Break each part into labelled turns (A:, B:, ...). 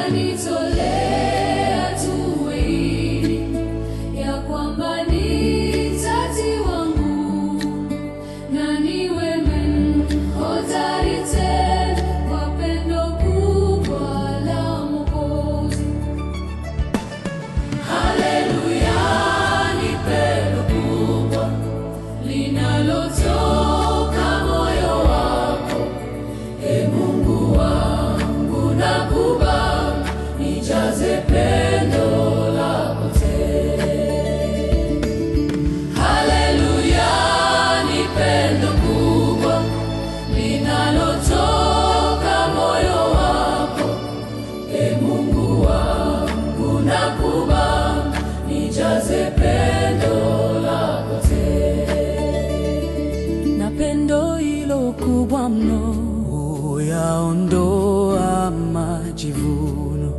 A: kanitolea tumaini ya kwamba ni mzazi wangu na niwe hodari tena kwa pendo kubwa la Mwokozi. Haleluya, ni pendo kubwa linalotoka moyo wako, e Mungu wangu, nakuomba nijaze pendo lako tele. Haleluya, ni pendo kubwa linalotoka moyo wako, e Mungu wangu, nakuomba nijaze pendo lako tele. Na pendo hilo kubwa mno huyaondoa majivuno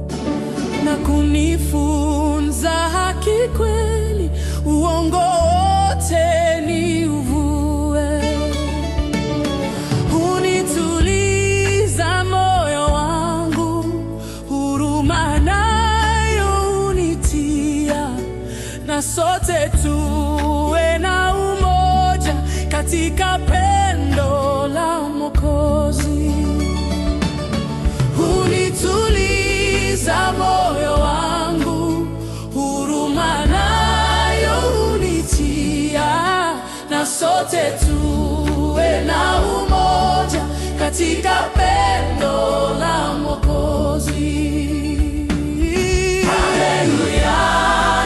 A: na kunifunza haki kweli, uongo wote ni uvue. Hunituliza moyo wangu, huruma nayo unitia, na sote tuwe na umoja katika pendo la Mwokozi. Hunituliza moyo wangu, huruma nayo unitia, na sote tuwe na umoja katika pendo la Mwokozi. Haleluya,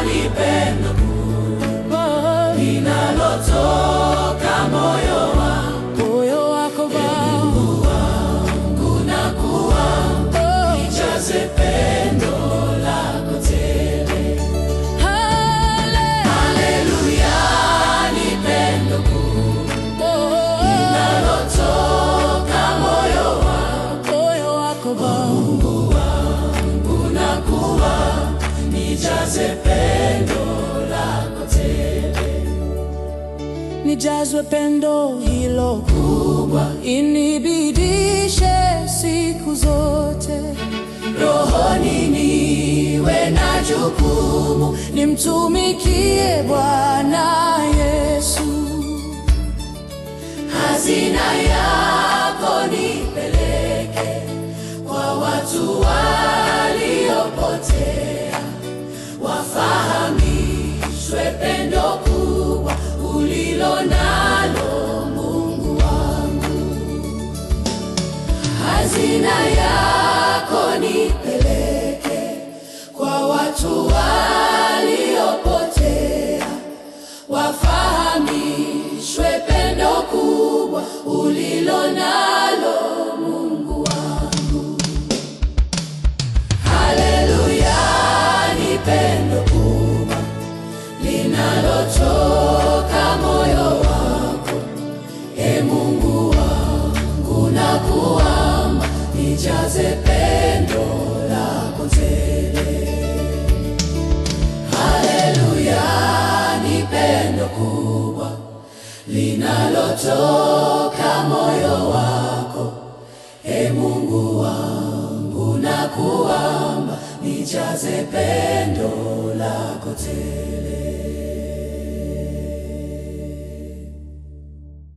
A: ni pendo kubwa linalotoka moyo wako Baba, Mungu wangu, nakuomba nijaze pendo lako tele. Haleluya, ni pendo kubwa linalotoka moyo wako Baba, Mungu wangu, nakuomba nijaze pendo lako tele. Nijazwe pendo hilo kubwa, inibidishe siku zote. Rohoni niwe na jukumu, nimtumikie Bwana Yesu. Hazina yako nipeleke kwa watu waliopotea, wafahamishwe pendo kubwa ulilo nalo, Mungu wangu. Hazina yako nipeleke kwa watu waliopotea, wafahamishwe pendo kubwa ulilo nalo, Mungu wangu. Haleluya, ni pendo kubwa linalotoka moyo wako, e Mungu wangu, nakuomba nijaze pendo lako tele. Haleluya, ni pendo kubwa linalotoka moyo wako, e Mungu wangu, nakuomba nijaze pendo lako tele.